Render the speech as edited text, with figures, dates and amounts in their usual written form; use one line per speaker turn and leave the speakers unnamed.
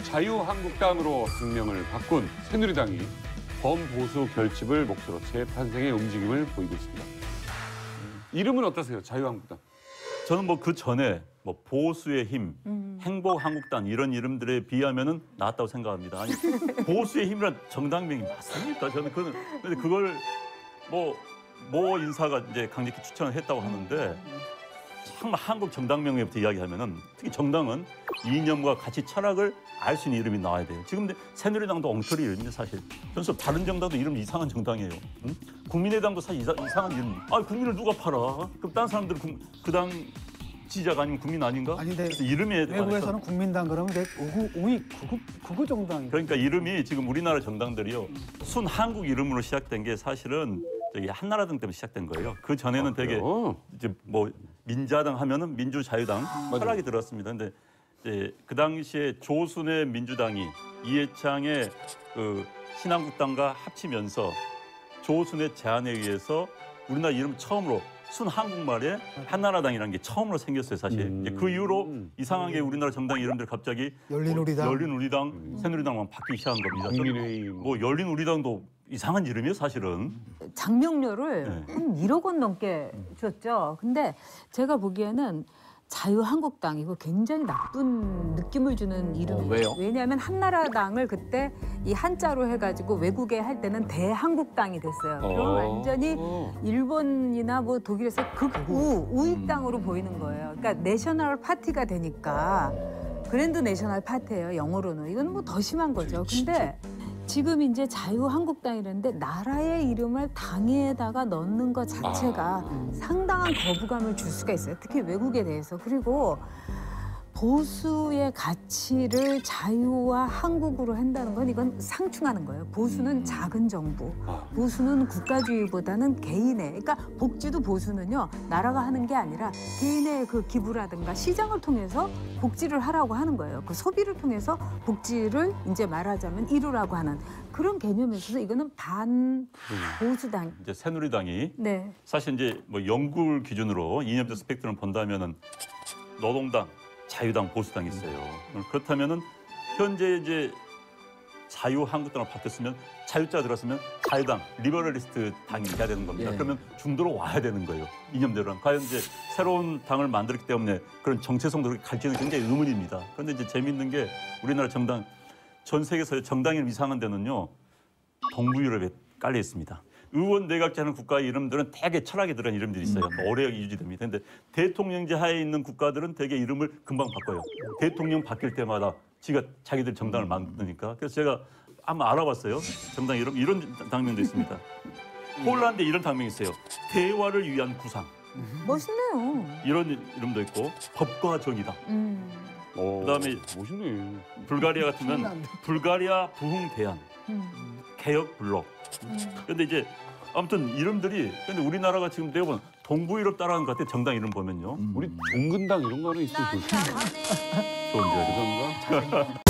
자유한국당으로 당명을 바꾼 새누리당이 범보수 결집을 목표로 재탄생의 움직임을 보이고 있습니다. 이름은 어떠세요? 자유한국당.
저는 뭐 그 전에 뭐 보수의 힘, 행복한국당 이런 이름들에 비하면은 낫다고 생각합니다. 아니 보수의 힘이란 정당명이 맞습니까? 저는 근데 그걸 뭐 인사가 이제 강력히 추천을 했다고 하는데 정말 한국 정당명예부터 이야기하면은 특히 정당은 이념과 가치 철학을 알 수 있는 이름이 나와야 돼요. 지금 새누리당도 엉터리 이름인데 사실. 그래서 다른 정당도 이름 이상한 정당이에요. 응? 국민의당도 사실 이상한 이름. 아 국민을 누가 팔아? 그럼 다른 사람들은 그 당 지지자가 아니면 국민 아닌가?
아닌데
이름에
외국에서는 국민당 그러면 우익 극우 정당이.
그러니까 이름이 지금 우리나라 정당들이요. 순 한국 이름으로 시작된 게 사실은 저기 한나라당 때문에 시작된 거예요. 그 전에는 되게 이제 뭐 민자당 하면은 민주자유당 철학이 들었습니다. 근데 이제 그 당시에 조순의 민주당이 이해창의 그 신한국당과 합치면서 조순의 제안에 의해서 우리나라 이름 처음으로 순 한국말에 한나라당이라는 게 처음으로 생겼어요, 사실. 이제 그 이후로 이상하게 우리나라 정당 이름들 갑자기 열린우리당, 새누리당만 바뀌기 시작한 겁니다.
국민의힘.
뭐 열린우리당도 이상한 이름이에요, 사실은.
장명료를 한 1억 원 넘게 줬죠. 근데 제가 보기에는 자유한국당 이거 굉장히 나쁜 느낌을 주는 이름이에요.
왜요?
왜냐하면 한나라당을 그때 이 한자로 해가지고 외국에 할 때는 대한국당이 됐어요. 그럼 완전히 일본이나 뭐 독일에서 우익당으로 보이는 거예요. 그러니까 내셔널 파티가 되니까 그랜드 내셔널 파티예요. 영어로는. 이건 뭐 더 심한 거죠. 근데 지금 이제 자유한국당이라는데 나라의 이름을 당에다가 넣는 것 자체가 상당한 거부감을 줄 수가 있어요. 특히 외국에 대해서. 그리고 보수의 가치를 자유와 한국으로 한다는 건 이건 상충하는 거예요. 보수는 작은 정부, 보수는 국가주의보다는 개인의, 그러니까 복지도 보수는요, 나라가 하는 게 아니라 개인의 그 기부라든가 시장을 통해서 복지를 하라고 하는 거예요. 그 소비를 통해서 복지를 이제 말하자면 이루라고 하는 그런 개념에 있어서 이거는 반보수당.
이제 새누리당이
네.
사실 이제 뭐 연구를 기준으로 이념적 스펙트럼을 본다면은 노동당, 자유당, 보수당이 있어요. 그렇다면은 현재 이제 자유한국당으로 바뀌었으면 자유자 들었으면 자유당, 리버럴리스트 당이 돼야 되는 겁니다. 그러면 중도로 와야 되는 거예요. 이념대로는. 과연 이제 새로운 당을 만들기 때문에 그런 정체성도 그렇게 갈지는 굉장히 의문입니다. 그런데 이제 재밌는 게 우리나라 정당, 전 세계에서 정당 이름 이상한 데는요. 동부유럽에 깔려 있습니다. 의원 내각제 하는 국가의 이름들은 되게 철학에 들어간 이름들이 있어요. 오래 유지됩니다. 근데 대통령제 하에 있는 국가들은 되게 이름을 금방 바꿔요. 대통령 바뀔 때마다 자기들 정당을 만드니까. 그래서 제가 한번 알아봤어요. 정당 이름 이런 당명도 있습니다. 폴란드에 이런 당명이 있어요. 대화를 위한 구상.
멋있네요.
이런 이름도 있고 법과 정의당. 그다음에
멋있네.
불가리아 같으면 불가리아 부흥 대안. 개혁 블록. 근데 이제 아무튼 이름들이 근데 우리나라가 지금 대부분 동부유럽 따라가는 것 같아. 정당 이름 보면요.
우리 종근당 이런 거 하나 있으면 좋을 텐데.
좋은데.
그런가?